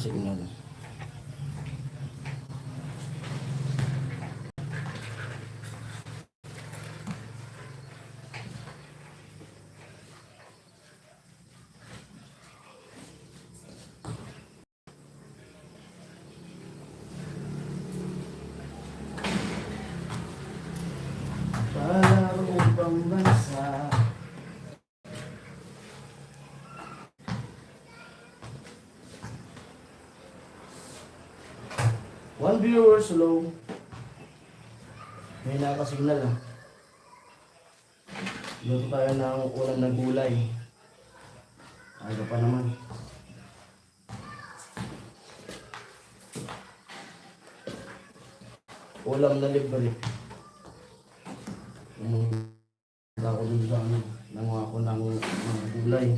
signal. Palaro pang bansa. One viewer slow. May nakasignal ah. Luto tayo ng ulam na gulay. Aga pa naman. Ulam na libre. Ako dun sa ano, nanguha ko ng gulay.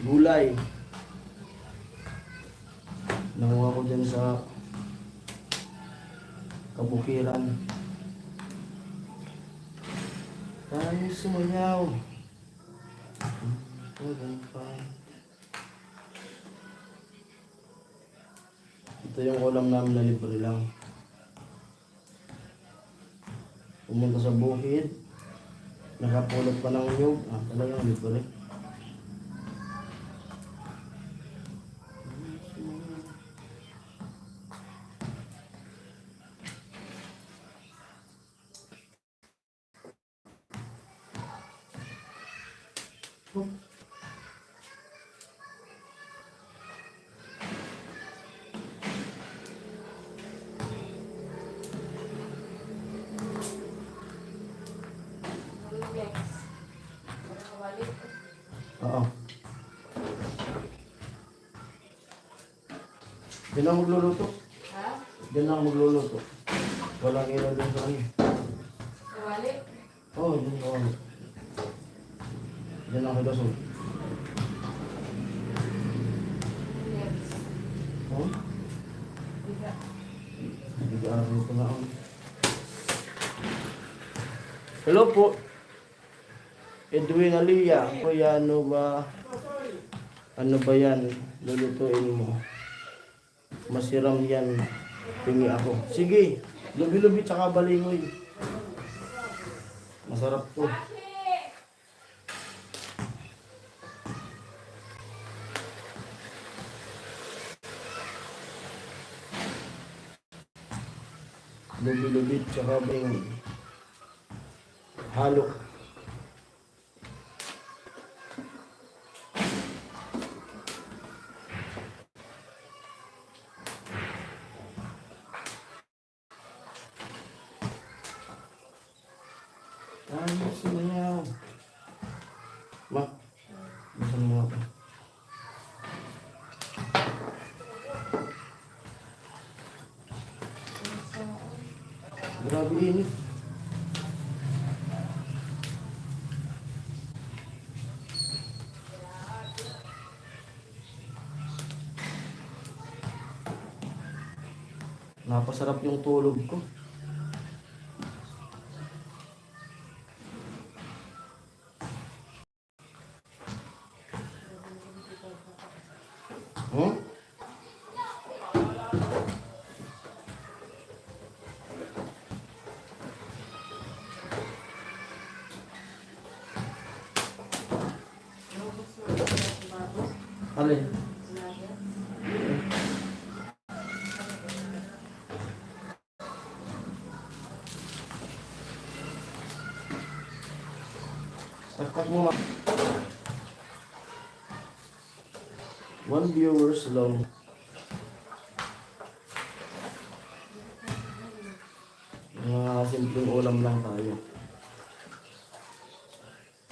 Gulay. Nanguha ko dyan sa kabukiran. Tayo sumayaw. Ito yung ulam namin na libre lang. Pumunta sa bukid, nakapulot pa ng nyug. Talagang libre. Oo. Diyan ako magluluto. Ha? Diyan ako magluluto. Walang ilaw din sa kanya. Kawali? Oo, diyan ako. Diyan ako gasol. Yes. Oo? Biga. Nag-aaral ko na ako. Hello po. Edwin Alia, kuya ano ba yan, lulutuin mo? Masiram yan, pingi ako. Sige, lubi-lubi tsaka balingoy. Masarap to. Lubi-lubi tsaka balingoy. Halo. Ano sumayaw? Ma, gusto mo ako. Grabe init. Napasarap yung tulog ko. Alin? Sakat mo ma. One viewers long. Mga simpleng ulam lang tayo.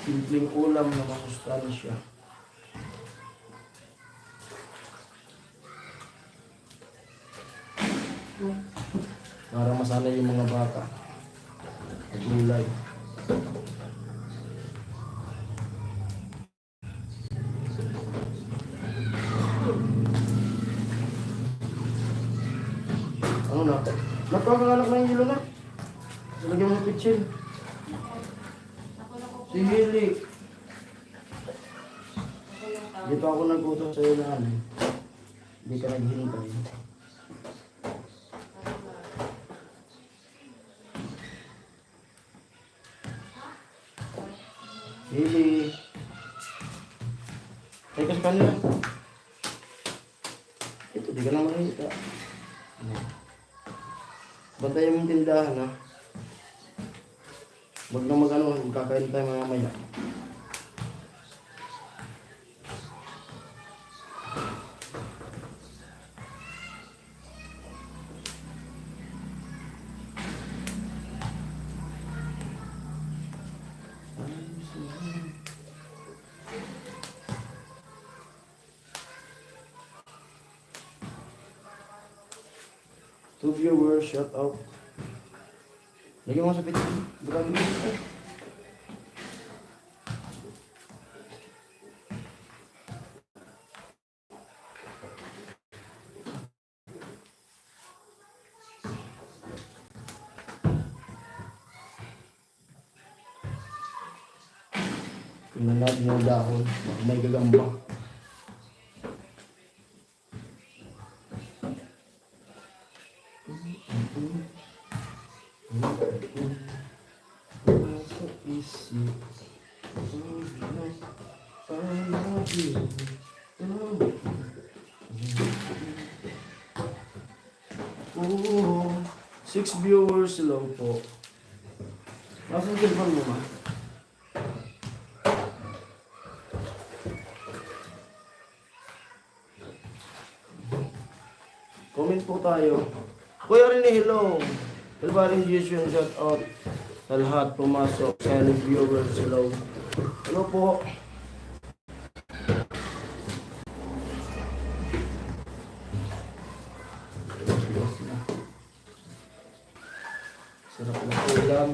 Simpleng ulam na masustansya. Para masana yung mga bata. At gulay. Ano na? Napakagalak na yung hilo na. Lagyan mo ng pitsin. Si Hili. Dito ako nag-utos sa'yo na ano. Hindi ka naghintay. Lili. Teka sa kanila. Ito, di ka na makita. Bantayan mo yung tindahan, ha? Huwag na mag-ano, magkakain tayo mamaya. Two viewers, shout out. Lagyan mo sa pito. Bukan mo. Tingnan natin yung dahon. May gagamba. Oh, 6 viewers lang po. Nasa telephone mo ma? Comment po tayo. Kuya rin hello. Helbaring Jason, shout out sa lahat pumasok. Silent viewers, hello. Hello po. Sarap na ulam.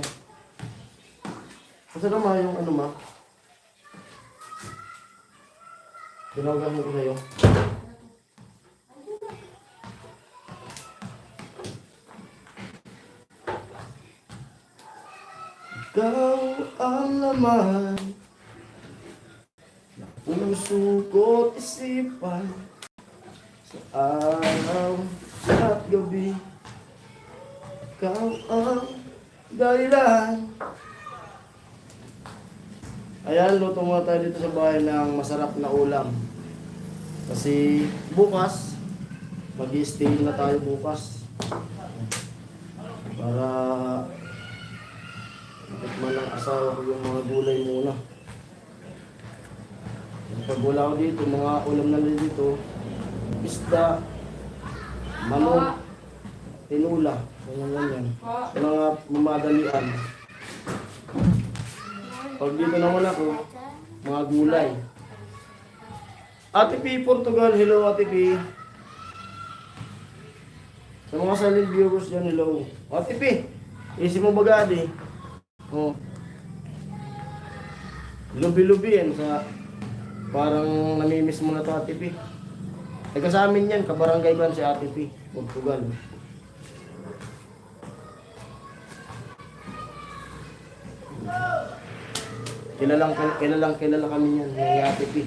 Kasi naman yung ano ma? Tinawagan mo ko sa'yo. Ikaw ang laman na puso ko't isipan sa araw at gabi. Ikaw ang dahilan. Ayan, luto muna tayo dito sa bahay ng masarap na ulam. Kasi bukas, mag-i-stay na tayo bukas. Para tikman ng asawa ko yung mga gulay muna. Pag wala ko dito, mga ulam na rin dito, isda, manok, tinula, ganyan. Mga mamadalian. Pag dito naman ako, mga gulay. Ate P, Portugal, hello Ate P. Sa mga silent viewers dyan, hello. Ate P, isi mo bagadi. Oh. Lubi-lubi yan sa parang namimiss mo na to Ate P. Taga sa amin yan, kabarangay ko yan si Ate P, Portugal. Kilala kami yan, yung Ate P.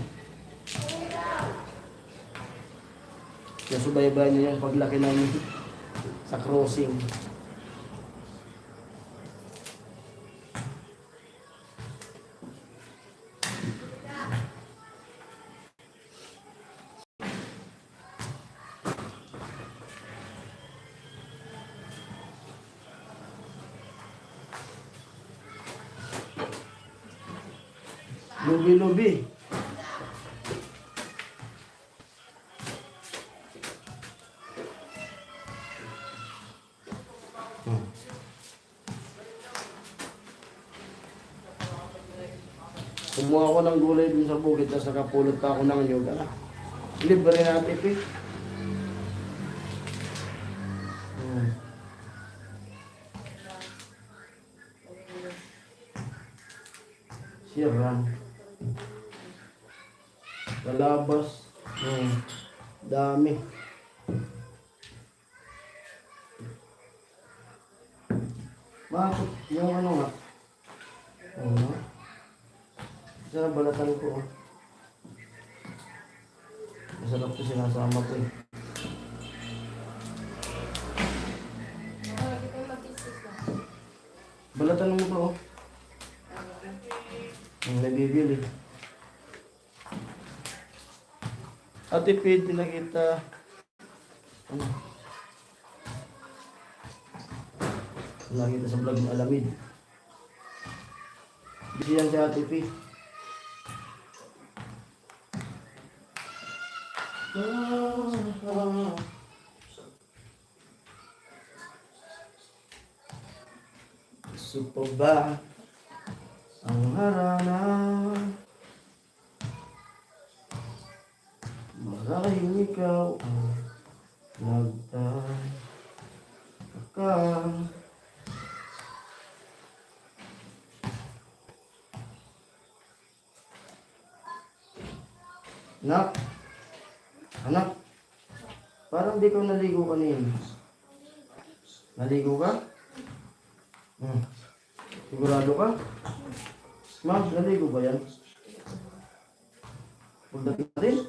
Nasubaybayan niya yung paglaki namin sa crossing. Lubi-lubi. Kumuha ako ng gulay dun sa bukid, tapos nakapulot pa ako ng nyug. Libre natin ito eh. Sirang. Kalabas. Dami. Bakit? Yung ano nga? Sa balatan ko. Masarap to, sinasama ko eh. Lagi tayo mag-isis na. Balatan mo to oh. Ang nabibili. Ate Pid, pinakita. Ano? Nakita sa vlog ng Alamid. Busy yan si Ate Pid. Gusto pa ba ang harana? Maraming ikaw ang nagtataka. Nak, anak, parang di ko naligo kanina. Naligo ka? Sigurado ka? Ma'am, naligo ba yan? Pagdating natin?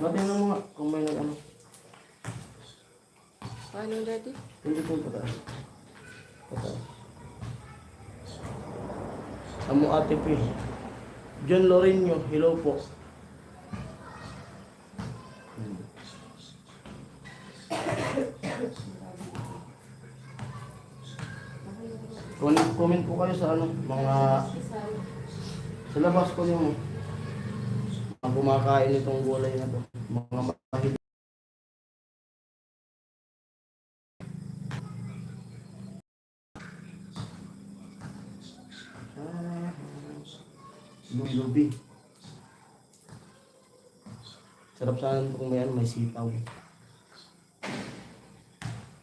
Natin mo nga kung may nag-ano. Paano, Daddy? Hindi po pataas. Pataas. Amo Ate P. John Lorenzo, hello po. Comment po kayo sa ano, mga sa labas ko yung mga kumakain itong gulay na to. Mga mahilig. Lubi-lubi. Sarap sana ito kung may sitaw.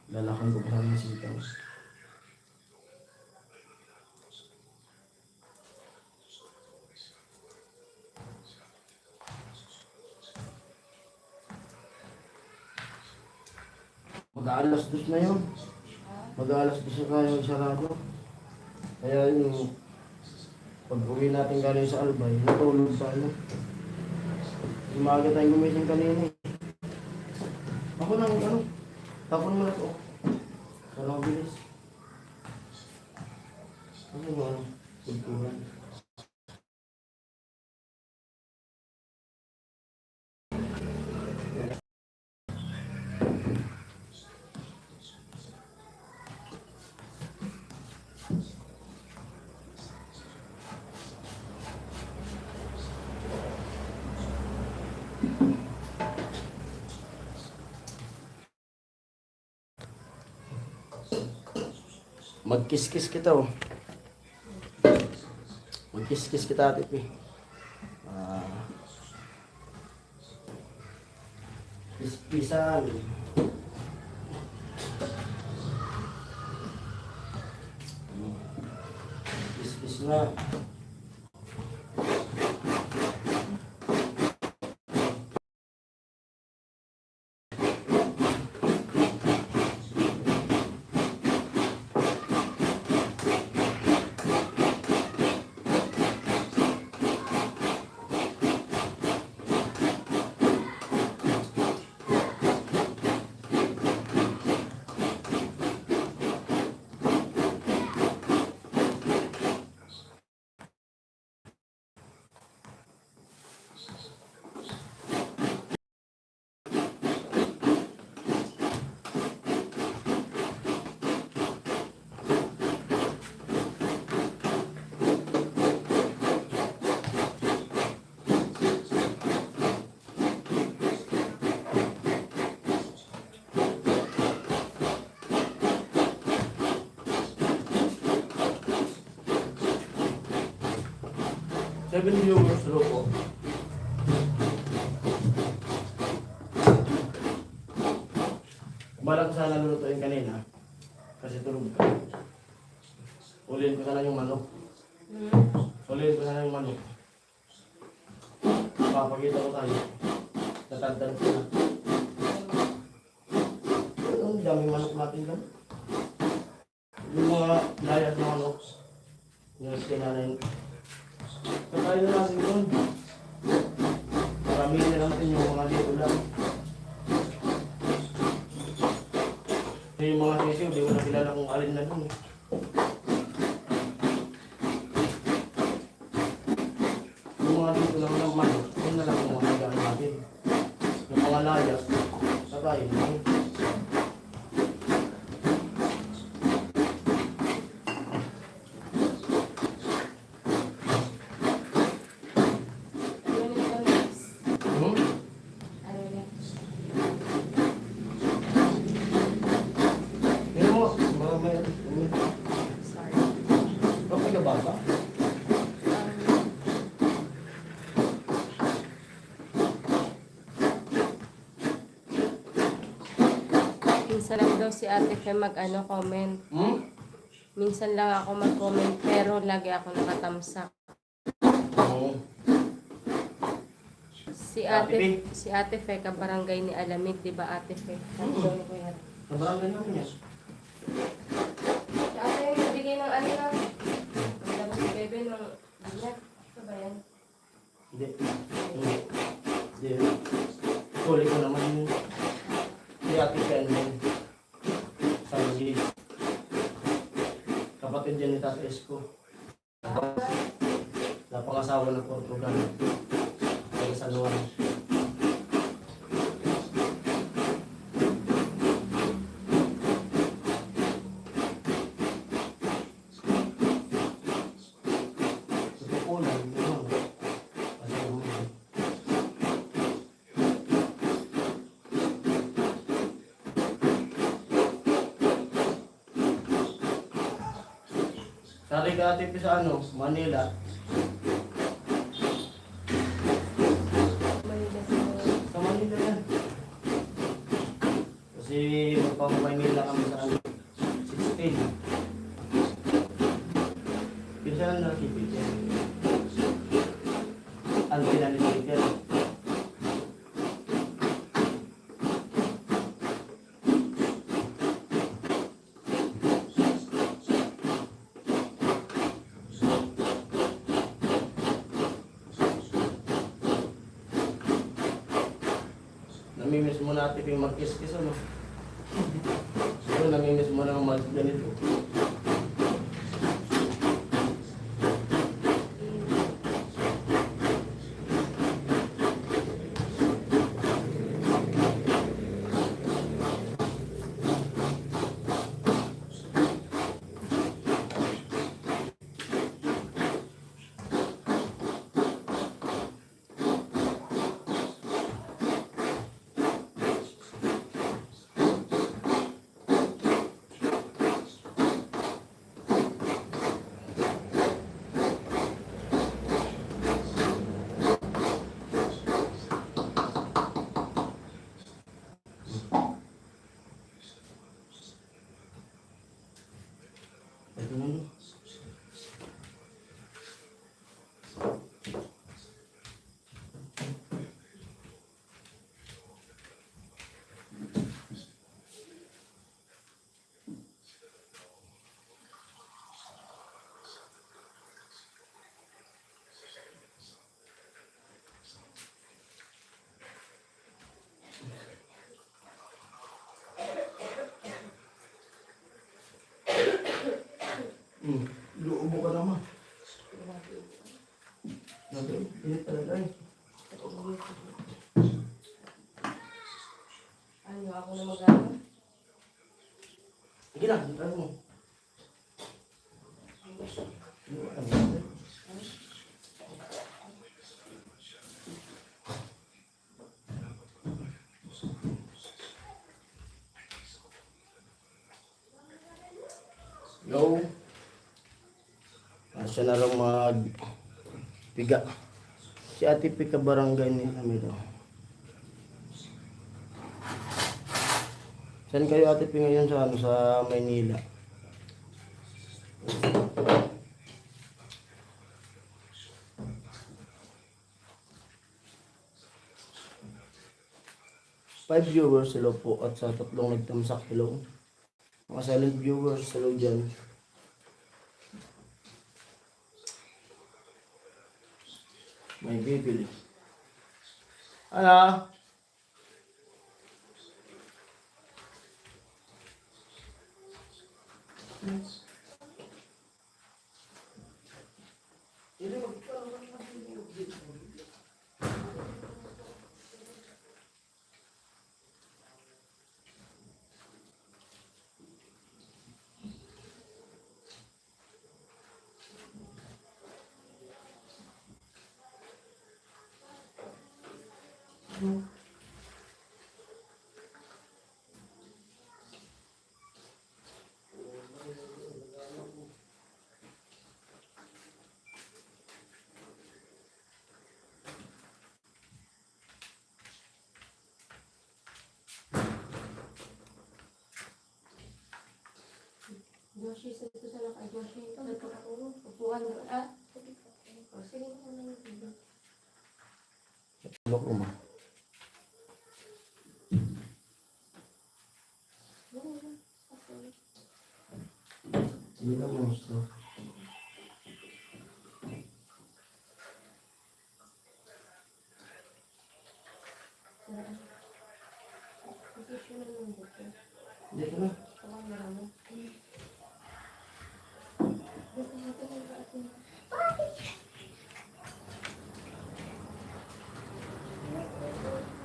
Lalakan ko pa sana yung sitaw. Mag-aalas dos na yun. Mag-aalas dos na tayo sarado. Kaya yung pag uwi natin galing sa Albay, natulog tayo. Umaga tayong gumising kanina eh. Ako nang ano, tapon mo na to. Walang bilis. Ano yung ano, kulturan. Magkiskis kita oh. Magkiskis kita Ate P. Kiskisan. Kiskis na. Seven viewers daw po. Balak sana lulutuin kanina. Kasi tulog ka. Ulihin ko sana yung manok. Ulihin ko sana yung manok. Papakita ko tayo. Natagdan ko na. Ang daming manok natin lang. Yung mga layas ng manok. Yung kinanin. Kakain na natin doon. Maramihin na natin yung mga dito lang. Yung mga sisiw, di ko na kilala kung alin na doon. Yung mga dito lang naman, yun na lang yung mga gano'n natin. Yung mga layas, kakain na. Tingnan mo, marami. Sorry. Okay ka ba ba? Minsan lang daw si Ate Fe comment. Minsan lang ako mag-comment pero lagi ako nakatamsak. Oo. Si Ate Fe kabarangay ni Alamid, di ba Ate Fe? Ano daw ni Kuya? Nabarangay namin yan. Si Ate yung nagbigay ng ano na. Ang dami si Bebe ng bilat. Ito ba yan? Hindi. Hindi. Huli ko naman yun. Si Ate Pen yun. Sabi kapatid yan ni Tata Esko. Napangasawa ng Portugal. Ay sa luwan. Tutukulan. Yun. Kasi yun. Sari ka Ate Pe sa ano, Manila. Manila sa Sa Manila yan. Kasi magpapamaynila kami sa ano, 16. Pinsan na si Peter. Auntie na ni Peter. Namimiss mo natin yung mag-kiss-kiss ano? So, namimiss mo na mag-ganito. Ito na yun. Luubo ka naman. Nabi, init talaga eh. ano ako na mag-ano? Sige lang, ano mo? Yo. Siya na lang magpiga. Si Ate Pe kabarangay ni Amido. Saan kayo Ate Pe ngayon sa, ano, sa Maynila? 5 viewers, hello po. At sa tatlong nagtamsak, hello. Mga silent viewers, hello dyan. May bibili. Ano? Joshi, sa ito sa lakay. Joshi, upuan mo. Ah, o, sige mo na yung Look mo. Hindi na mo gusto. Dito na.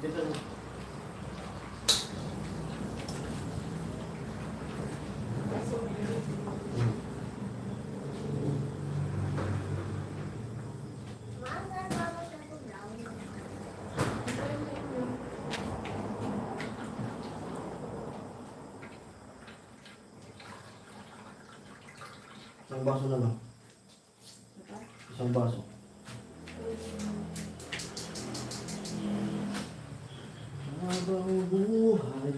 Dito na. Isang baso na lang. Isang baso. Habang buhay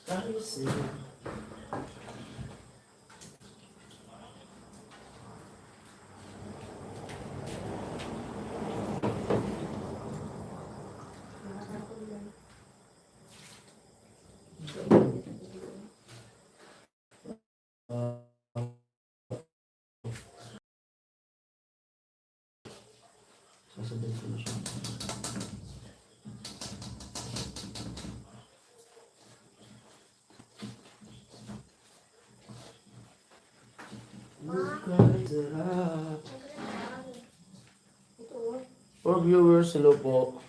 tayo sa'yo. Sasabihin ko na siya. For viewers, hello po.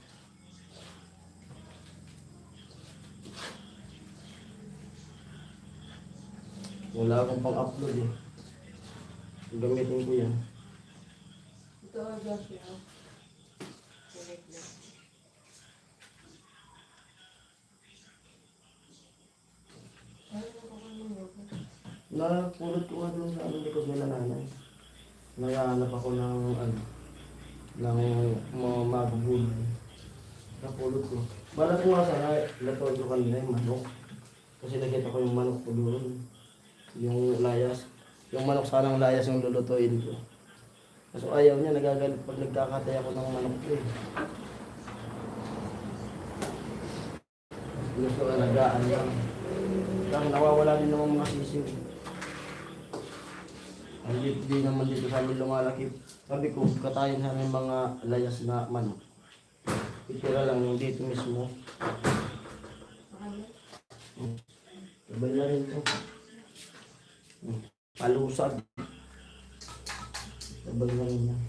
Wala akong pang-upload eh. Gamitin ko yan. Ito, Joshi. Napulot ko nga doon sa likod nila nanay. Nagahanap ako ng ng mga magugulay. Napulot ko. Bala ko nga sana, latuin ko kanina yung manok. Kasi nakita ko yung manok ko doon. Yung layas. Yung manok sanang layas yung lulutuin ko. Kaso ayaw niya, nagagalit pag nagkakatay ako ng manok ko eh. Gusto alagaan lang. Kaya nawawala din naman mga sisiw. Hindi naman dito sa amin lumalaki. Sabi ko, katayin sa amin mga layas na manok. Itira lang yung dito mismo. Sabay na rin ito. Palusag. Sabay na rin yan.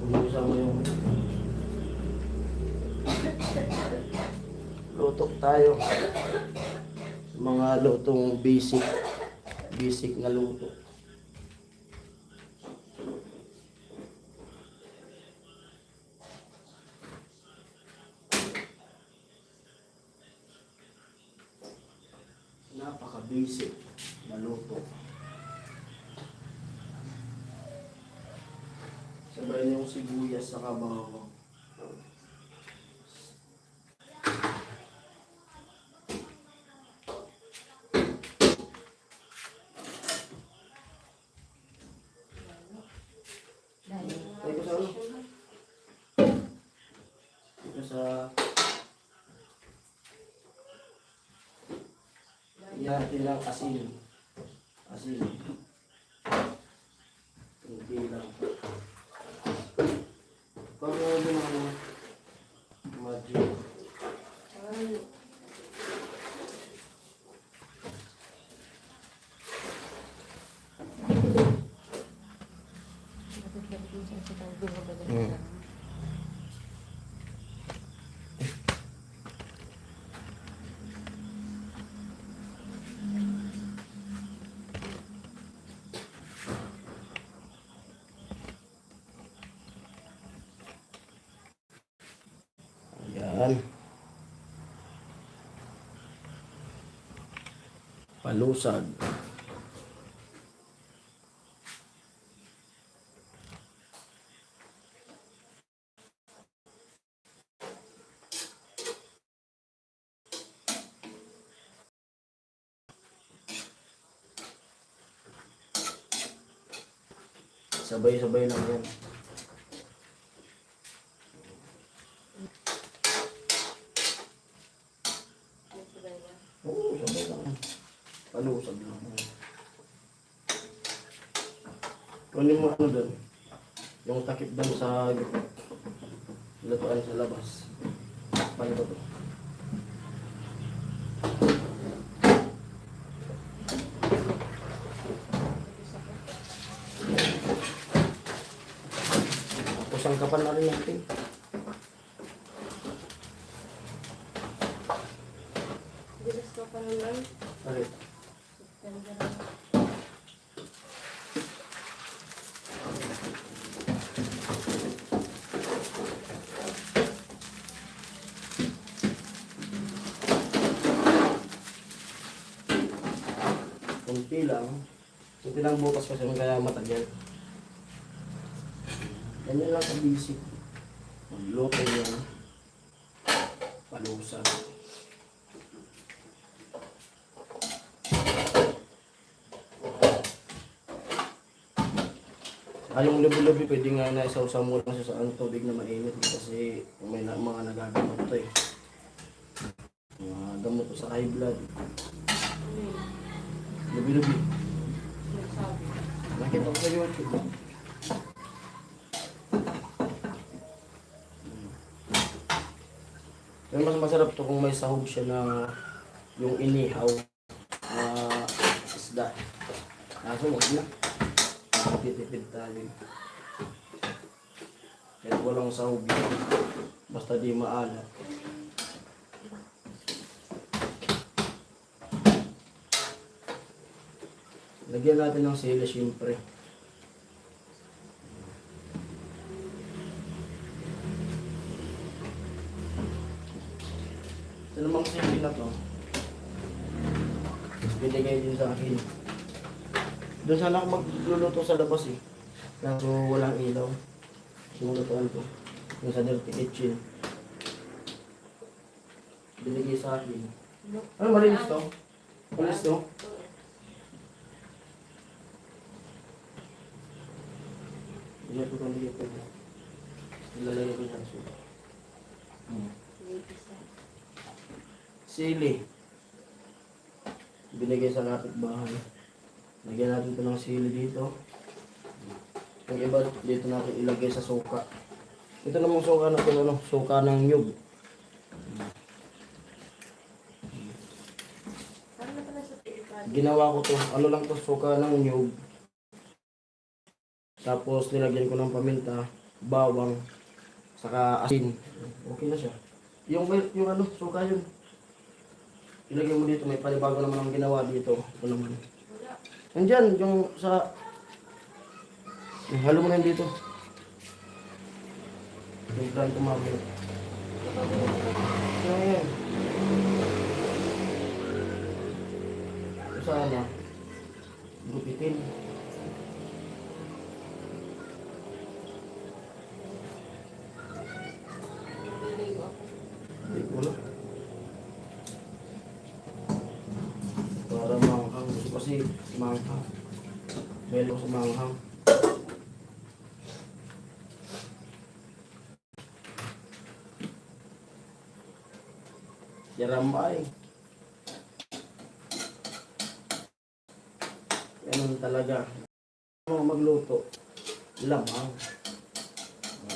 Umusa mo yung lutok tayo. Mga lutong basic na luto. Napaka-basic na luto. Sabay na yung sibuyas sa kabaho. Ay, kasama. sa natin ng asin. Asin. Hindi lang. Pag ano ng magic. Ayan. Palusag. Sabay-sabay lang yan. Oo, sabay lang. Palusag lang. Kunin mo ano doon. Yung takip doon sa lutuan sa labas. Paano ba ito? Tapos ang kapal na rin natin. Bilis ko pa naman. Bakit? September na. Kunti lang. Kunti lang butas kasi kaya matagal. Ganyan lang sa basic. Magluto yan. Palusag. Yung lubi-lubi pwede nga na isawsaw mo lang siya sa tubig na mainit kasi may mga nagagamot to eh. Mga gamot to sa high blood. Lubi-lubi. Nagsabi. Nakita ko sa YouTube. Pero mas masarap to kung may sahog siya na yung inihaw na isda. Kaso wag na. Tipid tayo. Kahit walang sahog yun. Basta di maalat. Lagyan natin ng sili siyempre. Ito namang sili na to. Binigay din sa akin. Doon sana ako magluluto sa labas eh. Kaso walang ilaw. Sinulutuan ko. Yung sa dirty kitchen. Binigay sa akin. Ano malinis to? Malinis to? Hindi ko kung dito. Ilalagay ko dyan. Sili. Binigay sa kapitbahay. Lagyan natin ito ng sili dito. Yung iba dito natin ilagay sa suka. Ito namang suka na ito, ano, suka ng nyug. Ginawa ko to, ano lang to, suka ng nyug. Tapos nilagyan ko ng paminta, bawang, saka asin. Okay na siya. Yung ano, suka yun. Ilagay mo dito, may panibago naman ang ginawa dito. Ito naman. Nandyan, yung sa... halo mo na yun dito. Yung plan tumawag. Ayan. Ito sana. Gupitin. Hindi ko na. Para manghang. Gusto kasi manghang. Melo sa manghang. Yaramay. Ganun talaga. Ano magluto? Lamang.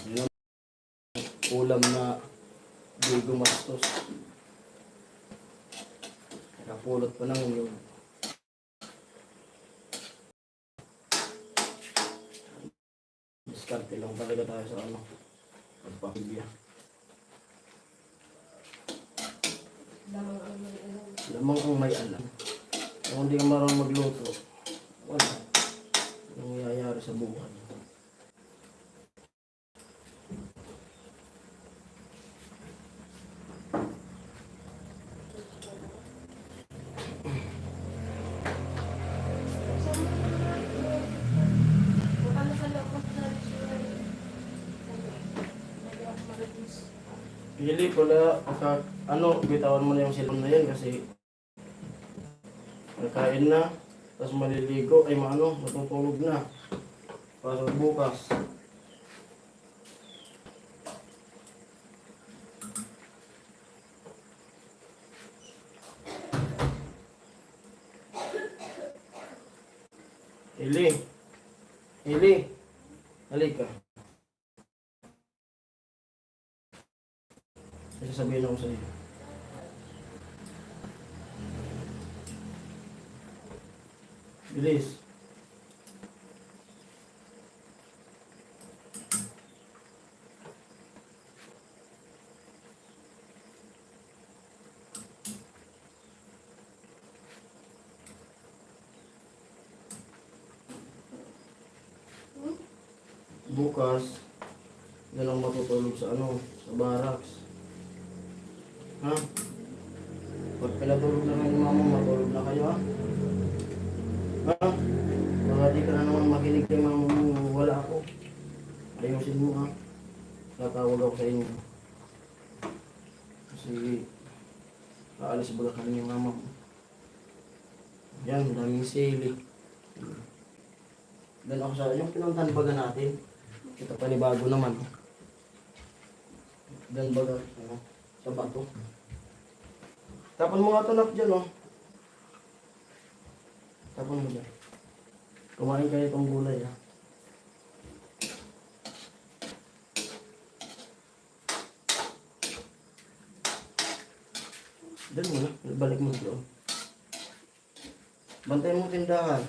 Yun ang ulam na di gumastos. Nakapulot pa ng ulo. Diskarte lang talaga tayo sa ano. Pagpapigya. Lamang ang may alam. Kung hindi ka marunong magluto, wala. Anong nangyayari sa buhay? Pili pala, ano, bitawan mo na yung cellphone na yan kasi nakain na, tapos maliligo, ay maano, matutulog na. Para bukas. Ili, halika. May sasabihin ako sa iyo. Bilis. Bukas, yan ang matutulog sa ano, sa barracks. Ha? Pag pinatulog na kayo mama, matulog na kayo ha? Ha? Baka di ka na naman makinig kay mama mo, wala ako. Ayusin mo ha? Tatawag ako sa inyo. Kasi, aalis ba kami yung mama mo? Yan, daming sili. Doon ako sa, yung pinuntahan baga natin. Ito panibago naman. Dan baga, ano, sa bato. Tapon mo nga ito nak dyan, oh. Tapon mo dyan. Kumain kayo itong gulay, ha. Doon mo na, balik mo doon. Bantayan mo tindahan.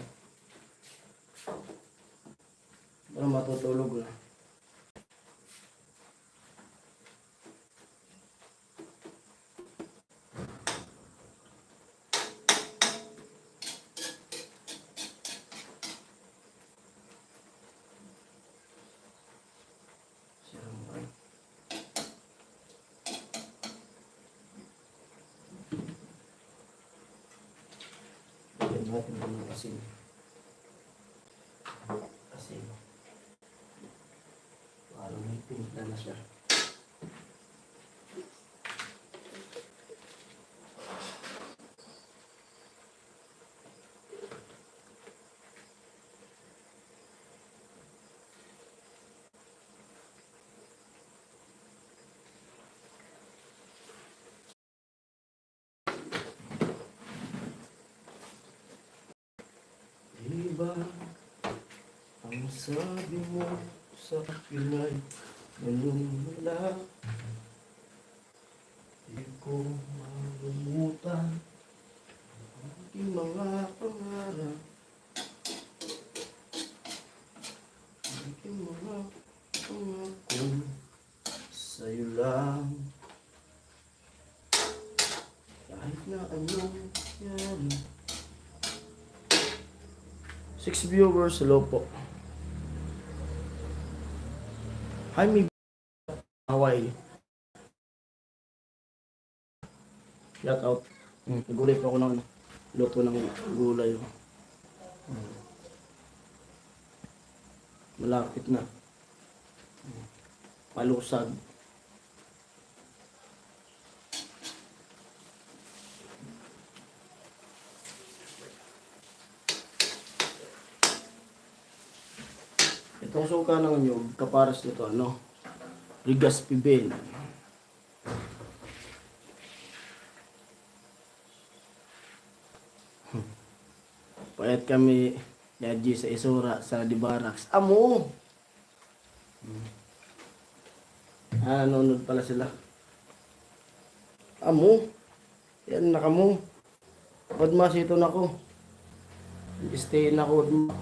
Para matutulog na. Lagyan natin ito ng asin. Asin. Parang may timpla na siya. Iba ang sabi mo sa akin ay nanunula. Di ko malumutan ang aking mga pangarap. Ang aking mga pangako sa'yo lang. Kahit na anong yan. 6 viewers, hello po. Hi, mi Hawaii. Shout out. Nagulay pa ako ng luto ng gulay. Malapit na. Palusag. Itong suka ng nyug, kaparas nito, ano? Rigas Pibel. Payat kami Yaji sa Isura, sa Dibarax. Amo! Nanonood pala sila. Amo! Yan, nakamo. Udma, sito na ko. Stay na ko, Udma.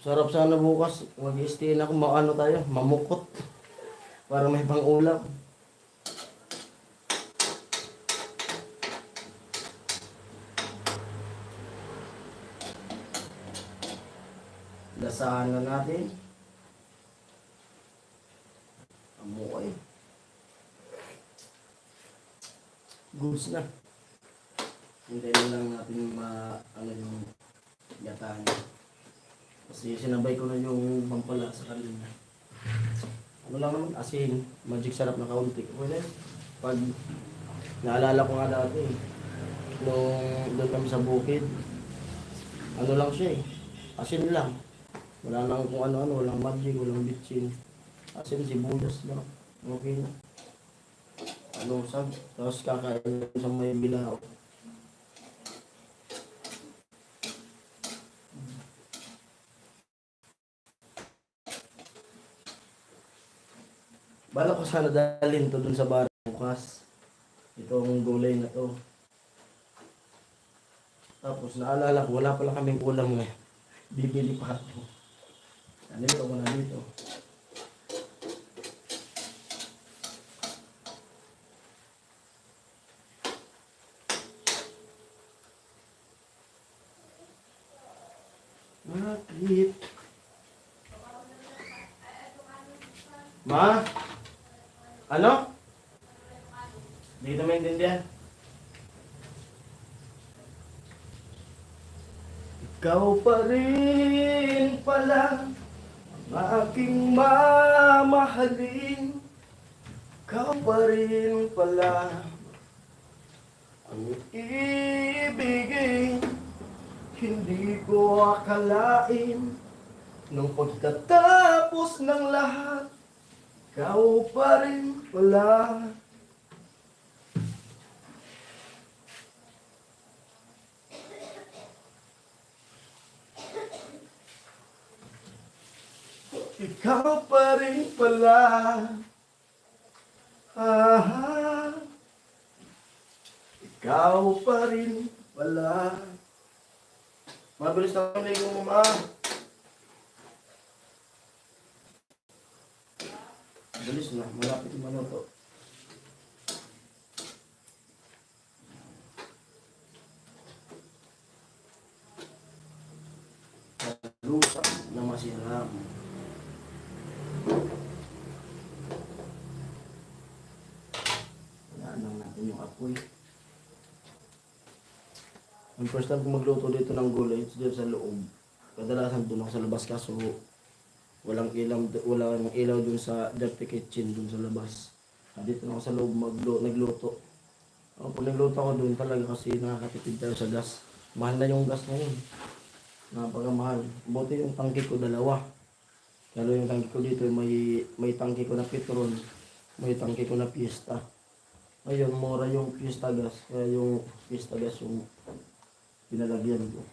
Sarap sana bukas. Mag-stay na kung maano tayo, mamukot. Para may pang-ulam. Lasahan na natin. Amukay. Goods na. Hintayin lang natin ano yung gata niya. Kasi sinabay ko na yung pampala sa kanina. Ano lang naman, asin, magic sarap na kaunti. Wala. Pag naalala ko nga dati, nung doon kami sa bukid, ano lang siya asin lang. Wala nang kung ano-ano, walang magic, walang bitchin. Asin, sibuyas lang. Okay na. Ano sab? Tapos kakain sa may bilao. Bala ko sana dalhin to dun sa bar bukas. Itong gulay na to. Tapos naalala ko, wala pala kaming ulam ngayon. Bibili pa ako. Nandito ko na dito. Bakit? Ma? Ano? Hindi kita maintindihan. Ikaw pa rin pala ang aking mamahalin. Ikaw pa rin pala ang ibigin. Hindi ko akalain nung pagkatapos ng lahat, ikaw pa rin pala. Ikaw pa rin pala. Ikaw pa rin pala. Mabilis na ang ligo mo, ma. Bilis na, malapit yung maluto. Lusa na masiram. Wala lang natin yung apoy. Ang first time ko magluto dito ng gulay, it's dito sa loob. Kadalasan doon ako sa labas kaso walang ilaw dun sa dirty kitchen dun sa labas. Dito na ako sa loob nagluto. Pag nagluto ako dun talaga kasi nakakatipid tayo sa gas. Mahal na yung gas ngayon. Napakamahal. Buti yung tangke ko dalawa. Lalo yung tangke ko dito may tangke ko na petrol, may tangke ko na Fiesta. Ngayon mura yung Fiesta gas, kaya yung Fiesta gas yung pinalagyan ko.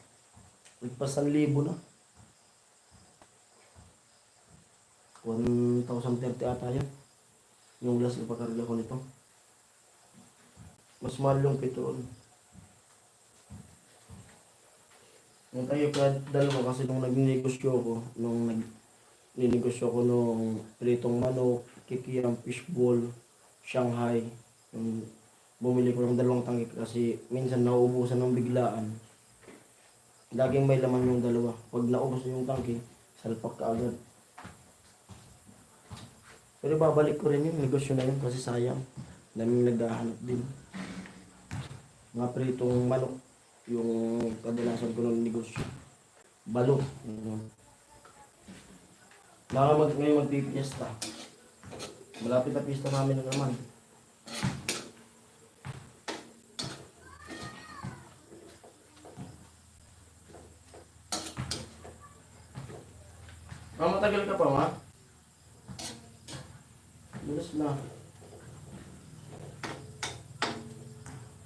Nagpas 1,000 na. 1,030 ata yun. Yung gas na pakarga ko nito. Mas mahal yung petrol. Yung tayo ka dalawa kasi nung nagninegosyo ko, nung pritong manok, kikiam, fishball, Shanghai, yung bumili ko ng 2 tangke kasi minsan nauubusan ng biglaan. Laging may laman yung dalawa. Pag naubos yung tangke, salpak ka agad. Pero babalik ko rin yung negosyo na yun kasi sayang. Daming naghahanap din. Mga pritong manok, yung kadalasan ko ng negosyo. Balot. Ngayon magpipiesta. Malapit na pista namin na naman. matagal ka pa, ma? Bilis na.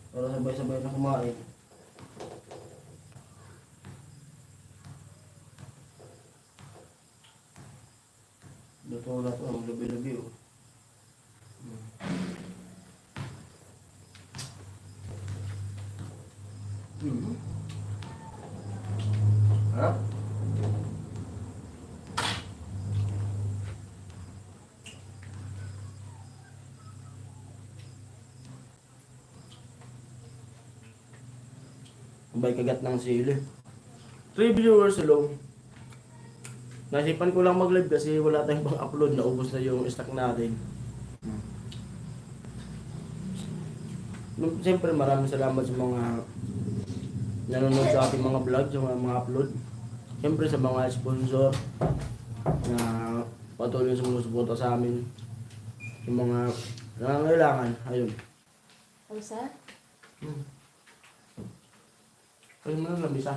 Para sabay-sabay na kumain. Luto na ito, ang labi-labi, oh. Harap. Sabay kagat ng sili. 3 viewers alone. Nasipan ko lang mag-live kasi wala tayong pang-upload. Naubos na yung stock natin. Siyempre maraming salamat sa mga nanonood sa ating mga vlog, sa mga upload. Siyempre sa mga sponsor na patuloy sumusuporta sa amin. Yung mga nangangailangan. Ayun. Ang sa? Ayun mo na lang, bisa.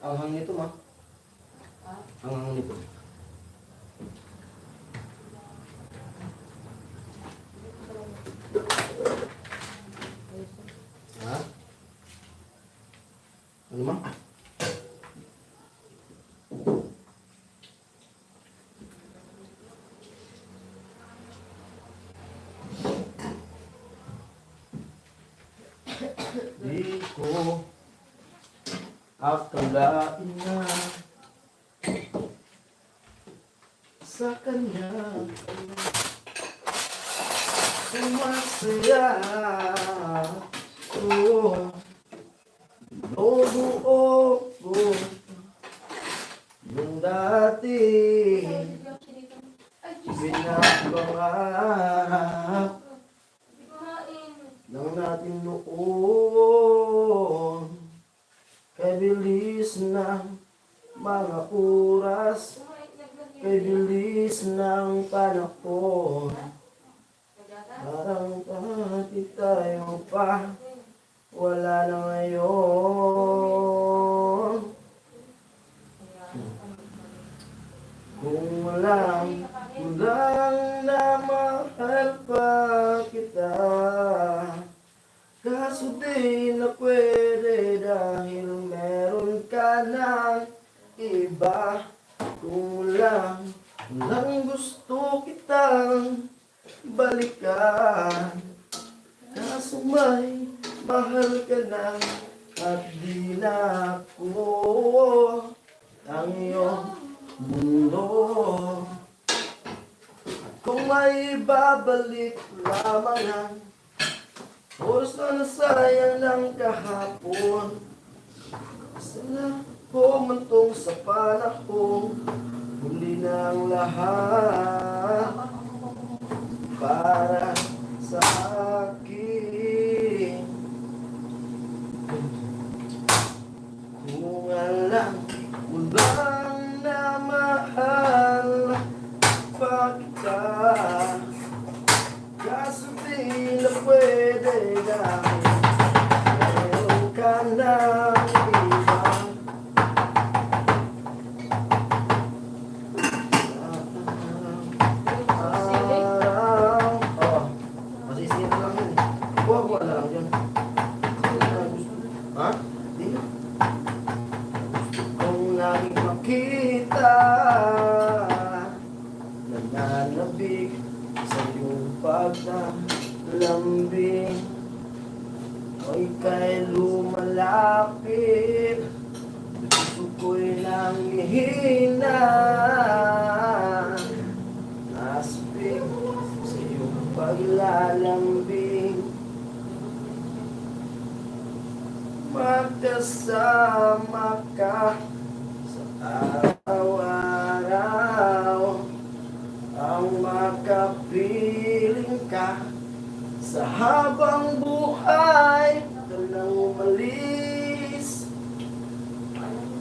Ang hang nito, ma. Ang hang nito. Ha? Ano, ma? Di ko akalain na sa kanya sumasaya ko. Binubuo ko yung dati binabangarap lang natin noon. Kay bilis ng mga oras, kay bilis ng panahon, parang pati tayo pa, wala na ngayon. Kung walang na mahal pa kita, kaso di na pwede dahil meron ka ng iba. Kung lang gusto kitang balikan, kaso may mahal ka na at di na ako ang iyong mundo. Kung may babalik lamang ang oras na nasayang ng kahapon, sana humantong sa panahon, huli na ang lahat para sa akin. Kung alam mo lang na mahal pa kita, kaso di na pwede dahil meron ka ng iba. Masisira lang yun. Buwa-buwa na lang yun. Ha? Di na. Kung laging makita nananabik sa iyong paglalambing, o ika'y lumalapit, puso ko'y nanghihina, aspik sa iyong paglalambing. Magkasama ka sa araw-araw, ang makapiling ka sa habang buhay ka nang umalis.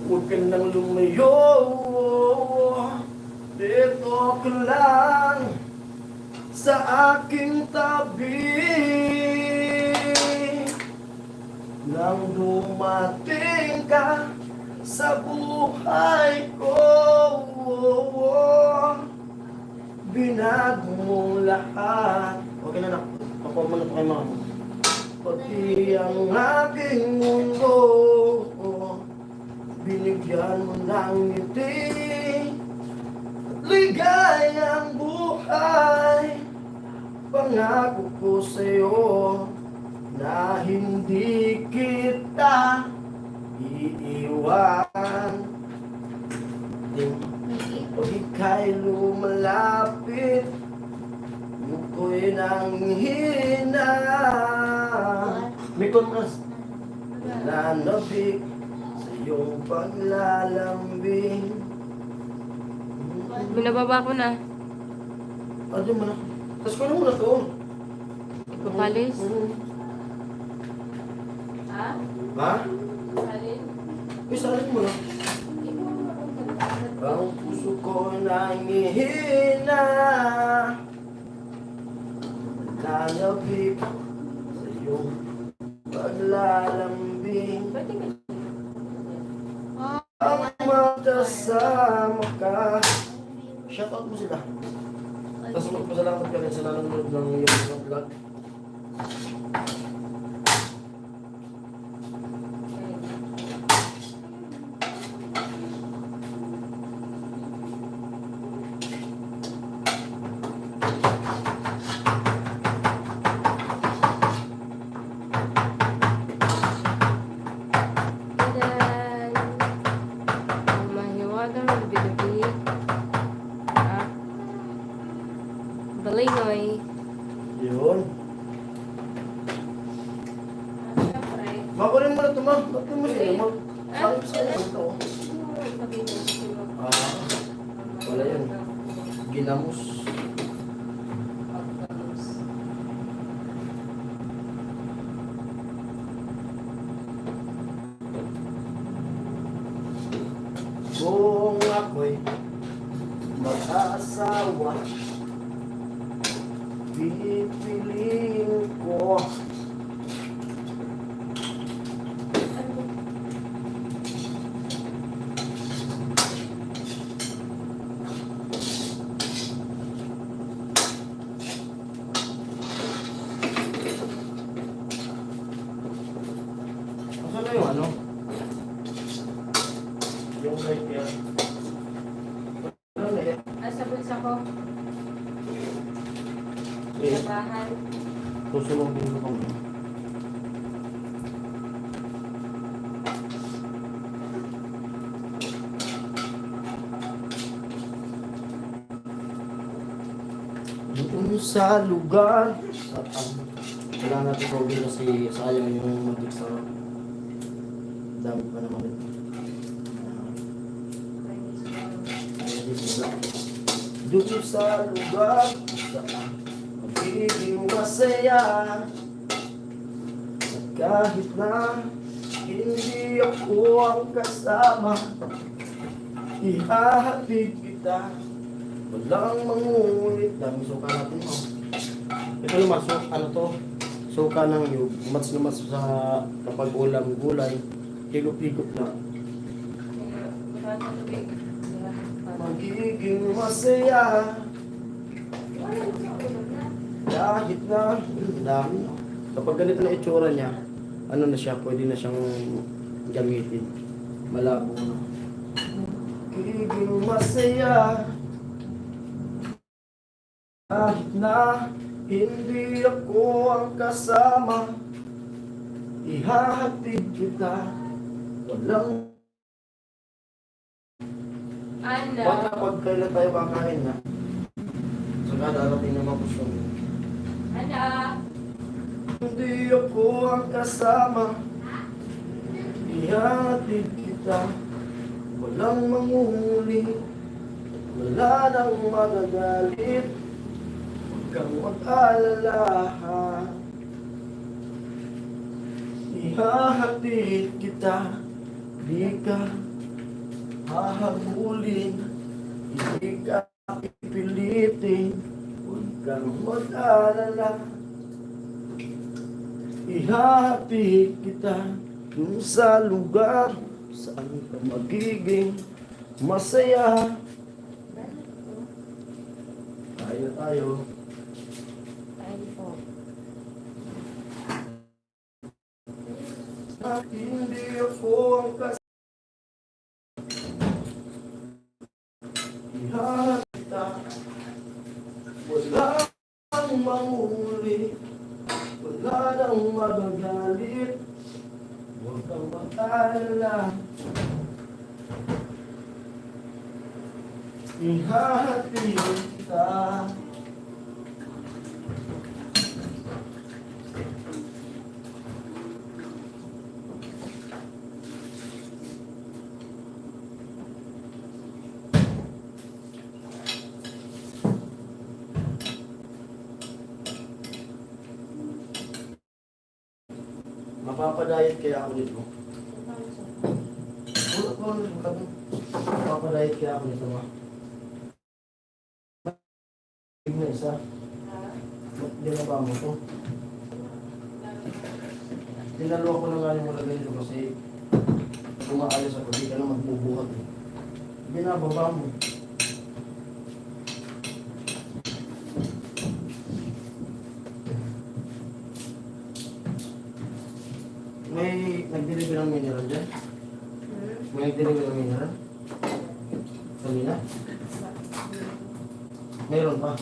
Huwag ka nang lumayo, dito ka lang sa aking tabi. Nang dumating ka sa buhay ko. Binago mo lahat. Okay na, pakuha mo na ito kay mama. Pati ang aking mundo, binigyan mo ng ngiti, ligayang buhay. Pangako ko sa'yo na hindi kita iiwan. Pag ika'y lumalapit, muko'y nanghina. May konmas nanabik sa iyong paglalambing. Binababa ko na. Ano mo na? Tapos ko na muna to. Ikapalis. Ha? Ha? Alin? Salin mo na. Ang puso ko nangihina, nanabik sa iyong paglalambing. Pwede ka. Ang magkasama ka. Shoutout mo sila. Tapos magpasalamat ka rin sa nanonood ng iyong vlog. Dan ang mahiwagang bibi. Balingoy. Yun. Siyempre. Makunin mo na ito, ma. Bakit mo sila, ma? Sabi ko sa'yo, ito. Wala yun. Ginamos. Kung ako'y mag-aasawa, pipiliin ko asan na yung ano? Yung right here. Ano na yan? Asa bulsa ko? Eh, Labahan. susunogin ko kami. Doon sa lugar kailangan natin tawagin kasi sayang yung magic sa dami pa naman ito. Doon sa lugar saan magiging masaya, kahit na hindi ako ang kasama, ihahatid kita, walang mangungulit. Dami suka natin, mo. Ito naman, ano to? Suka ng yug. Mats na mats sa kapag ulam gulay. Higop-higop na. Magiging masaya, kahit na dami. Kapag ganito na itsura niya, ano na siya, pwede na siyang gamitin. Malabo na. Magiging masaya, kahit na hindi ako ang kasama, ihahatid kita, walang Ano? baka pag kailan tayo kakain na. Saka darating naman po siya. Ano? Hindi ako ang kasama, ihahatid kita, walang mangunguli, wala nang magagalit, huwag kang mag-alala. Ihahatid kita, di ka hahabulin, hindi ka pipilitin, huwag kang mag-alala. Ihahatid kita dun sa lugar Saan ka magiging masaya? Tayo na tayo. Ayun po. At hindi ako ang kasihan kita. Wala ang manguli, wala nang magagalit. Huwag kang mag-alala. Ihahatid kita. Mapapadayat kaya ako nito. Mapapadayat kaya ako nito, ma. Na isa. Ba't dinaba mo to? Dinaluwa ko na nga yung malagay nito kasi umaalis ako, di ka na magbubuhat eh. Binababa mo. May nag-deliver ng mineral dyan? May nag-deliver ng mineral? Kanina? Meron pa.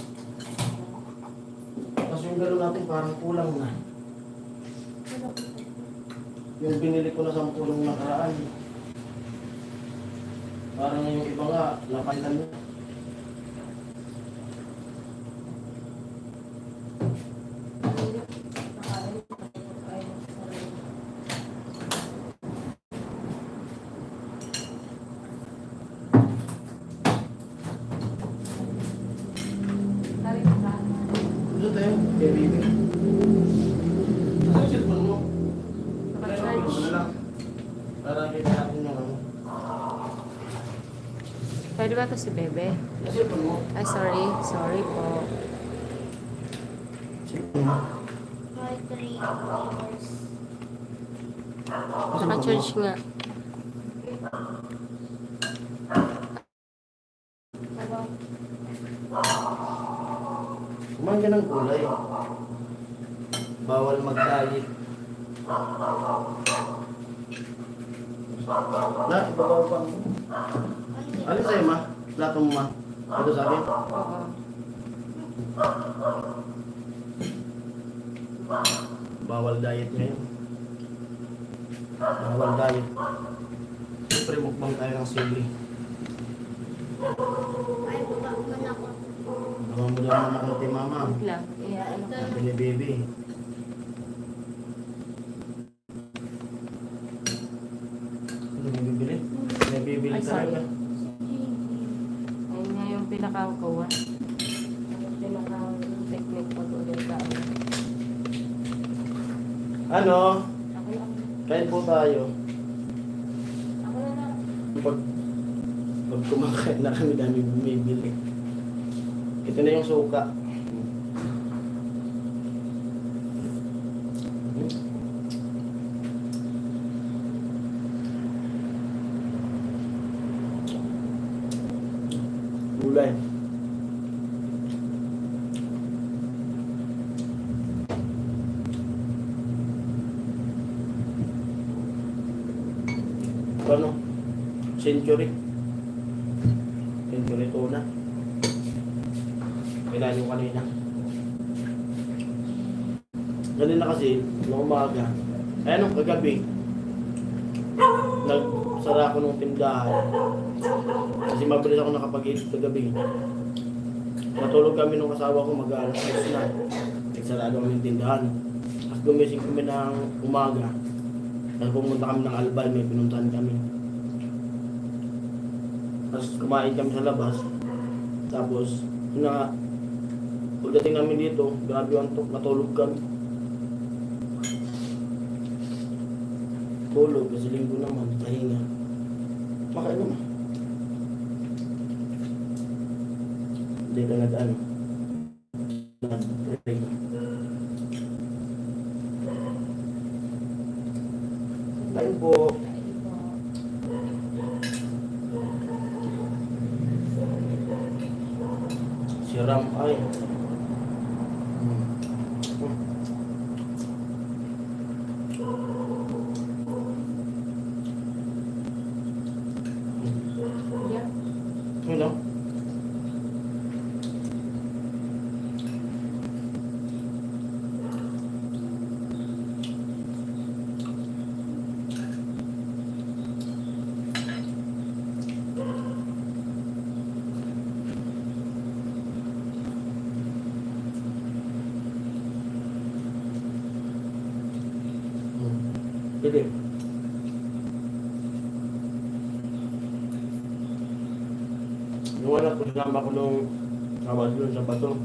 Tapos yung gano'n natin parang kulang na. Yung binili ko na 10 nung nakaraan. Parang yung iba nga, napalitan na. Ito tayo, kay baby. Asa yung cellphone mo? Naka-charge. Ano lang? Para kita natin yung ano. Pwede ba ito si Bebe? Yung cellphone mo? Ay, sorry. Sorry po. Cellphone mo? My 3 hours. Naka-charge nga. Kumain ka ng kulay. Bawal mag-diet. Na, ibabaw pa mo. Alin sa'yo, ma? Plato mo, ma? Ito sa akin? Oo. Bawal diet ngayon. Bawal diet. Siyempre, mukbang tayo ng sili. Ay, baba mo na ako. Naman mo lang naman konti, mama. Wait lang. Ano ka? Sabi ni baby. Ano may bibili? May bibili Ay, sorry. talaga. Ayun nga yung pinakangkuha. Yung pinakang technique pag ulit ka. Ano? Ako na. Kain po tayo. Ako na lang. Pag kumakain na kami, dami bumibili. Ito na yung suka. Gulay. Ano? Century. Century tuna. Kailan yung kanina. Kanina kasi, noong umaga, ay nung kagabi, nagsara ako ng tindahan. Kasi mabilis ako nakapag-eat kagabi. Natulog kami nung asawa ko, mag-aalas 6 na. Nagsarado kami ng tindahan. Tapos gumising kami ng umaga. Tapos pumunta kami ng Albay, may pinuntahan kami. Tapos kumain kami sa labas. Tapos, pagdating namin dito, grabe yung antok, natulog kami. Tulog, kasi linggo naman, pahinga. Makain naman. Hindi ka nag-ano. Nag-break. Kain po. Si Ram ay. Yeah. Yun lang. Pwede. Yung anak ko, sinama ko nung awas doon sa bato.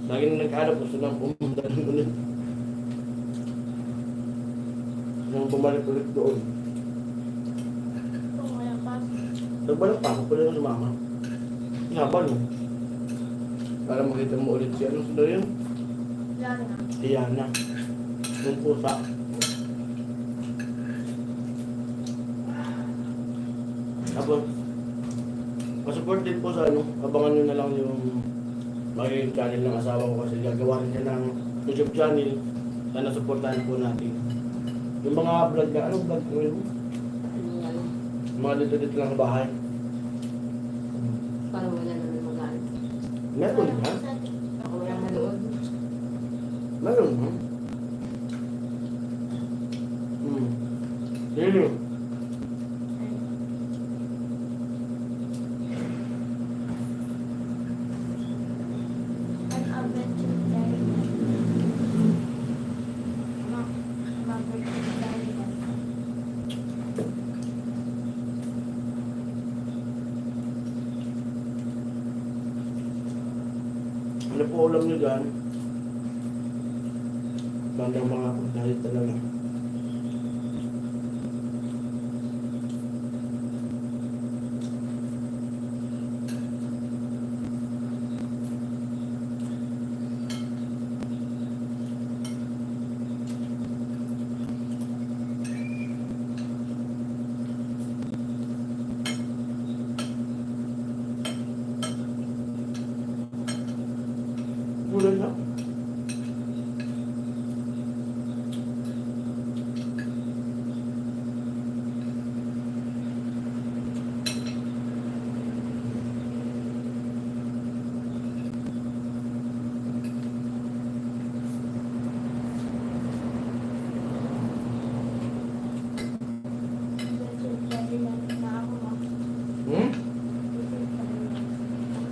Lagi nang nagkahanap, gusto nang pumunta doon ulit. Nang bumalik ulit doon. Kung wala pa. Nagbalik pa ako, pwede na sumama. Habal mo. Para makita mo ulit siya. Anong sila yun? Wala na. Diana. Yung pusa. Tapos, masupport din po sa ano, abangan nyo na lang yung magiging channel ng asawa ko kasi gagawa rin siya ng YouTube channel. Sana supportahan po natin. Yung mga vlog na, anong vlog ko yun? Ano? Yung mga dito-dito lang sa bahay. Parang wala naman mag-aaral. Meron ha? Ako wala manood. Meron ha? Sino? An adventure diary. Adventure diary. Ano po ulam nyo dyan? Bandang mga pagdahit talaga. Gulay na. Adventure diary na ako. Hmm?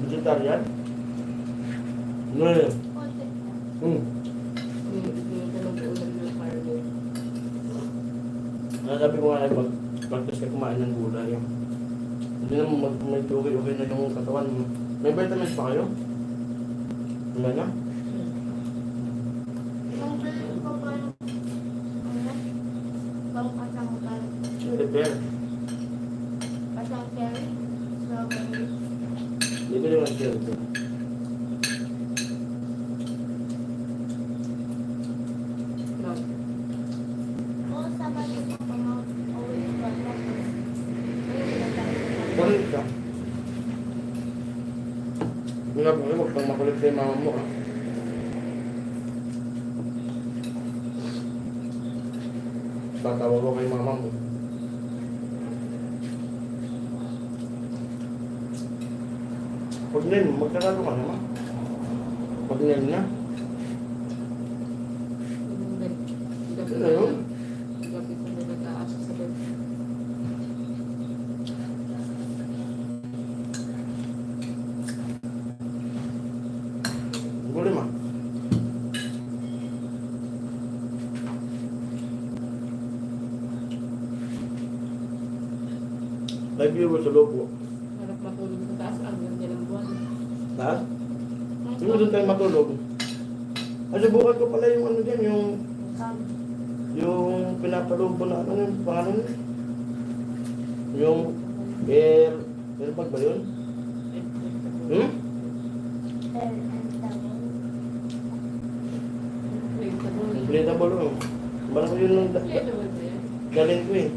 Vegetarian? Ano yun? Konti na. Hindi ka nang ulam ng carne. Sabi ko nga ay mag-practice ka kumain ng gulay. Hindi naman may okay na yung katawan mo. May vitamins pa kayo? Wala na? Yung bilhin ko pa yung pangkasangkal. Repair. Pasang cherry. Strawberry. Dito yung repair. No. Oo, sabay ko pa mag-uwi ko. Ayun, pinatay ko. Bakit ka? Mga po, huwag kang makulit sa mama mo ah. Tatawag ko kay mama mo. Pag nil, magkaralo ka naman. Pag nil na. Gabi Ano yun? Gabi ko na nag-aasa sa bed. Gulay ma. Live viewer sa loob po. Harap matulog sa taas. Ang ganda ng buwan. Lahat? Yung doon tayo matulog. Ay, subukan ko pala yung ano dyan, yung pinapaloob mo na ano yun, pangalan yun? Yung airbag ba yun? Hmm? Inflatable yun. Bala ko yun nung galing ko eh.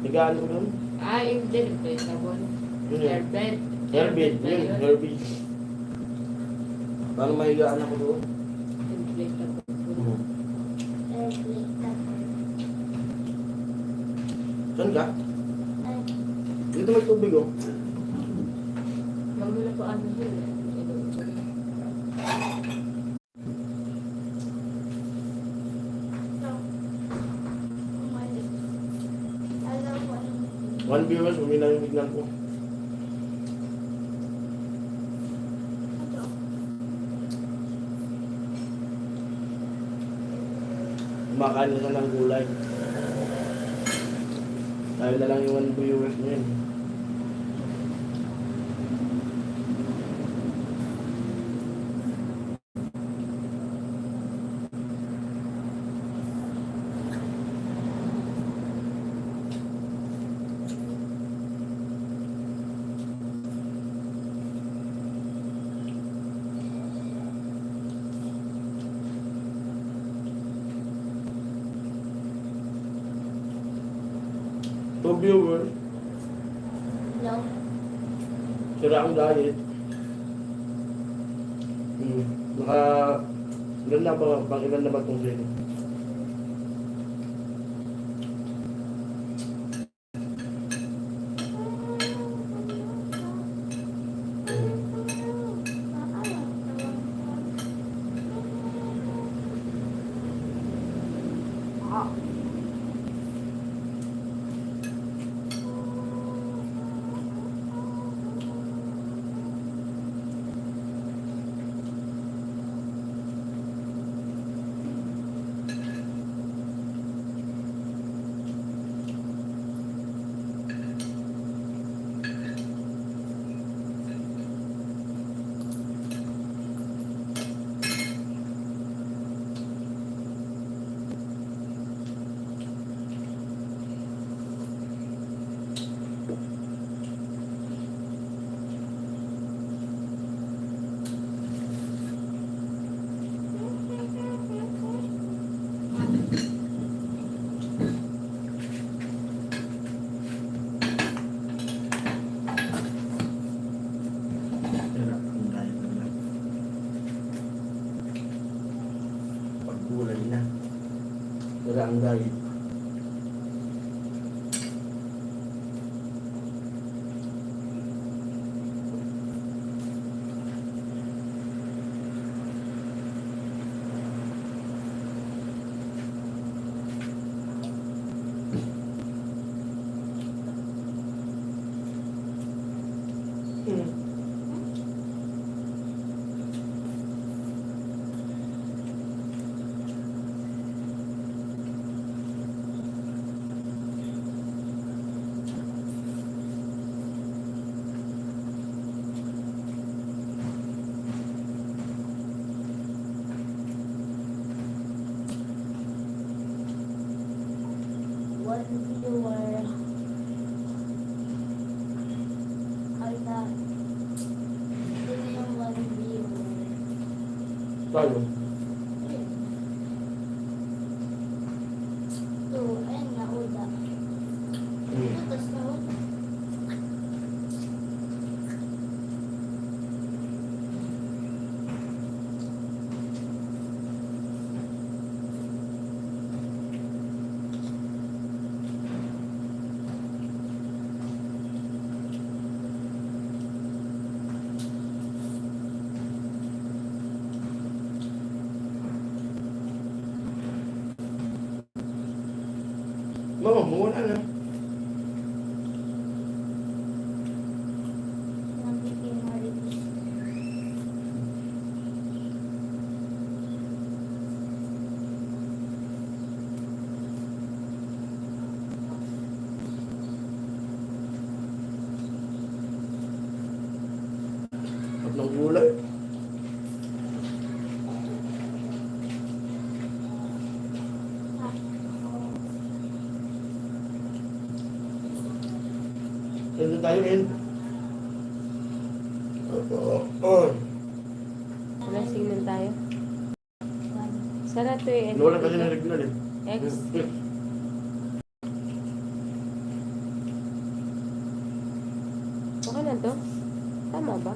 Higaan ko doon. Ah, yung din. Inflatable. Yun yun. Airbed. Airbed, yun, airbed. Paano mahigaan ako doon? Template ako. Airplane ka. Saan ka? Ay, Dito may tubig oh. Mamula po ano yun. ito. Umalis. Alam ko ano. One viewers, humina yung signal ko. Ito. Kumakain na siya ng gulay. Tayo na lang yung one viewers niya. Two viewers, Hello. sira ang diet. Naka, ilan na ba, pang ilan na ba itong sila? Sira ang diet na. Paggulay na. Sira ang diet. One viewer. Ay na. Ito yung one viewer. Tayo. Ito, ayun na, uda. Utas na uda. Mama, muna na. Nabigay maritis. At ng gulay. Ito tayo rin. Walang signal tayo. One. Sana ito eh. Wala kasi na signal eh. X. Okay na to? Tama ba?